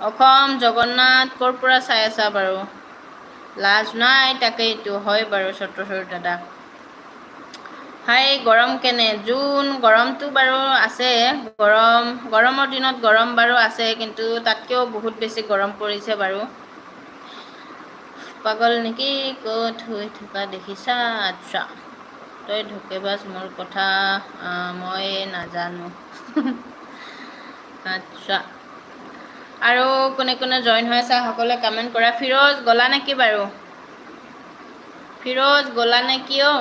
অসম জগন্নাথ ক'ৰ পৰা চাই আছা বাৰু? লাজ নাই, তাকেইতো হয় বাৰু চত্ৰচৰ দাদা। হাই, গৰম কেনে? জোন গৰমটো বাৰু আছে, গৰমৰ দিনত গৰম বাৰু আছে, কিন্তু তাতকৈও বহুত বেছি গৰম পৰিছে বাৰু। পাগল নেকি? ক'ত হৈ থকা দেখিছা? আচ্ছা, তই ধোকেবাজ, মোৰ কথা মই নাজানো। আচ্ছা, আৰু কোনে কোনে জইন হৈ আছা সকলোৱে কমেণ্ট কৰা। ফিৰজ গ'লা নেকি বাৰু? ফিৰজ গ'লা নেকি অ'?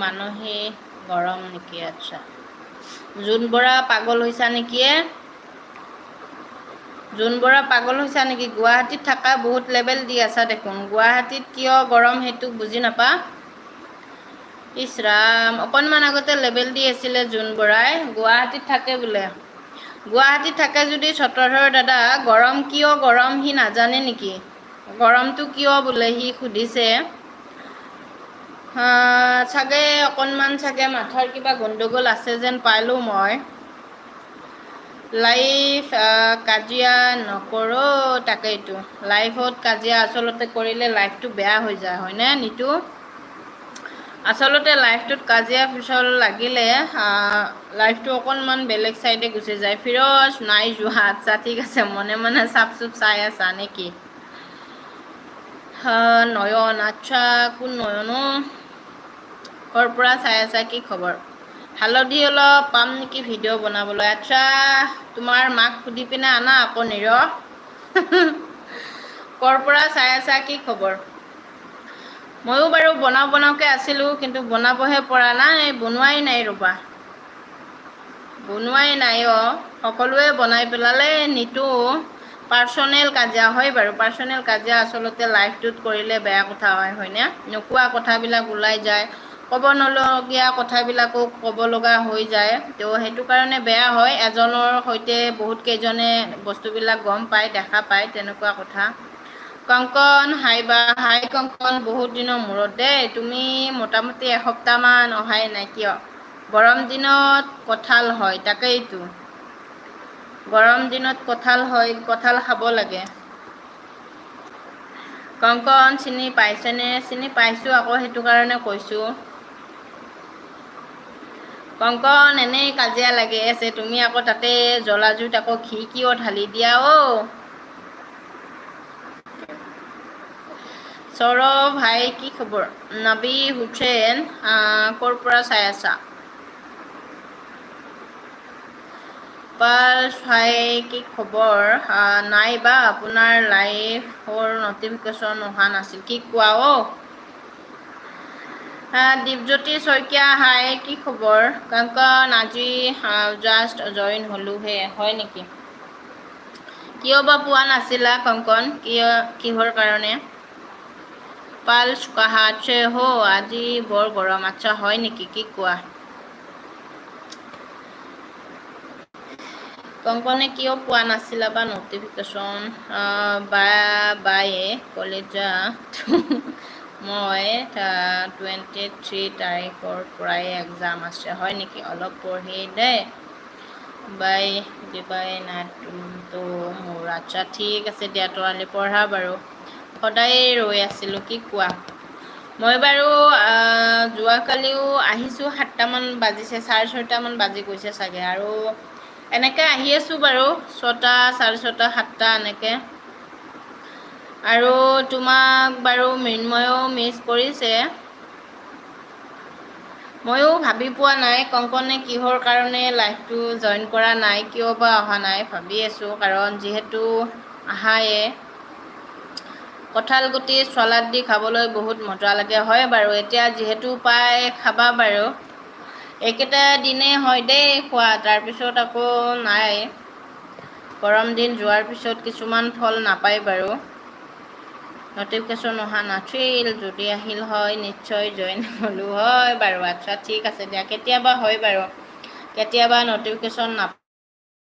মানসিক গৰম নেকি? আচ্ছা, জোন বৰা পাগল হৈছা নেকি? জোন বৰা পাগল হৈছা নেকি? গুৱাহাটীত থাকা বহুত লেবেল দি আছা দেখোন। গুৱাহাটীত কিয় গৰম সেইটো বুজি নাপা? ইছ ৰাম, অকণমান আগতে লেবেল দি আছিলে জোন বৰাই, গুৱাহাটীত থাকে বোলে। গুৱাহাটীত থাকে যদি চত্ৰধৰ দাদা, গৰম কিয় গৰম সি নাজানে নেকি? গৰমটো কিয় বোলে সি সুধিছে। চাগে অকণমান চাগে মাথাৰ কিবা গণ্ডগোল আছে যেন পালোঁ মই। লাইফ কাজিয়া নকৰোঁ, তাকেইতো লাইফত কাজিয়া আচলতে কৰিলে লাইফটো বেয়া হৈ যায়, হয়নে নিতু? আচলতে লাইফটোত কাজিয়া পেচাল লাগিলে লাইফটো অকণমান বেলেগ চাইডে গুচি যায়। ফিৰজ নাই যোৱা। আচ্ছা ঠিক আছে, মনে মনে চাপ চুপ চাই আছা নেকি? নয়ন, আচ্ছা কোন নয়নো? ক'ৰ পৰা চাই আছা, কি খবৰ? হালধি অলপ পাম নেকি ভিডিঅ' বনাবলৈ? আচ্ছা, তোমাৰ মাক সুধি পিনে আনা আকৌ নিৰ। ক'ৰ পৰা চাই আছা, কি খবৰ? ময়ো বাৰু বনাওঁকৈ আছিলোঁ, কিন্তু বনাবহে পৰা নাই, বনোৱাই নাই ৰ'বা। বনোৱাই নাই অ', সকলোৱে বনাই পেলালে। নিতু পাৰ্চনেল কাজিয়া হয় বাৰু, পাৰ্চনেল কাজিয়া আচলতে লাইফটোত কৰিলে বেয়া কথা হয়, হয়নে? নোকোৱা কথাবিলাক ওলাই যায়, ক'ব নলগীয়া কথাবিলাকো ক'ব লগা হৈ যায়, তো সেইটো কাৰণে বেয়া হয়। এজনৰ সৈতে বহুত কেইজনে বস্তুবিলাক গম পায়, দেখা পায়, তেনেকুৱা কথা। কংকন হাই কংকন, বহুত দিনৰ মূৰত দেই। তুমি মোটামুটি এসপ্তাহমান অহাই নাই, কিয়? গৰম দিনত কঁঠাল হয়, তাকেইতো গৰম দিনত কঁঠাল হয়, কঁঠাল খাব লাগে। কংকন চিনি পাইছেনে? চিনি পাইছোঁ আকৌ, সেইটো কাৰণে কৈছোঁ। কংকন এনেই কাজিয়া লাগি আছে, তুমি আকৌ তাতে জ্বলা জুইত আকৌ ঘি কিয় ঢালি দিয়া অ'? সৌৰভ ভাই কি খবৰ? নবী হুছেইন ক'ৰ পৰা চাই আছা? পাল ভাই কি খবৰ? নাইবা আপোনাৰ লাইভৰ নটিফিকেশ্যন অহা নাছিল, কি কোৱা অ'? দীপজ্যোতি শইকীয়া হাই, কি খবৰ? কংকন আজি জাষ্ট জইন হ'লোহে, হয় নেকি? কিয় বা পোৱা নাছিলা কংকন, কিহৰ কাৰণে? পালছ কাহাছে হো? আজি বৰ গৰম। আচ্ছা হয় নেকি, কি কোৱা? কংকনে কিয় পোৱা নাছিলা বা নটিফিকেশ্যন? বায়ে কলেজা মই 23 তাৰিখৰ পৰাই এক্সাম আছে, হয় নেকি? অলপ পঢ়ি দে বাই দিবাই না তো মোৰ। আচ্ছা ঠিক আছে দিয়া, তোৰালি পঢ়া বাৰু, সদায় ৰৈ আছিলোঁ, কি কোৱা? মই বাৰু যোৱাকালিও আহিছোঁ, 7টামান বাজিছে, 6:30মান বাজি গৈছে চাগে, আৰু এনেকৈ আহি আছোঁ বাৰু, 6টা, 6:30, 7টা এনেকৈ। আৰু তোমাক বাৰু মৃন্ময়েও মিছ কৰিছে। ময়ো ভাবি পোৱা নাই কংকনে কিহৰ কাৰণে লাইভটো জইন কৰা নাই, কিয় বা অহা নাই, ভাবি আছোঁ। কাৰণ যিহেতু আহায়ে, কঁঠাল গুটি চলাড দি খাবলৈ বহুত মজা লাগে, হয় বাৰু। এতিয়া যিহেতু পাই খাবা বাৰু, এইকেইটা দিনেই হয় দেই খোৱা, তাৰপিছত আকৌ নাই। গৰম দিন যোৱাৰ পিছত কিছুমান ফল নাপায় বাৰু। নটিফিকেশ্যন অহা নাছিল, যদি আহিল হয় নিশ্চয় জইন হ'লোঁ হয় বাৰু। আচ্ছা ঠিক আছে দিয়া, কেতিয়াবা হয় বাৰু, কেতিয়াবা নটিফিকেশ্যন নাপায়।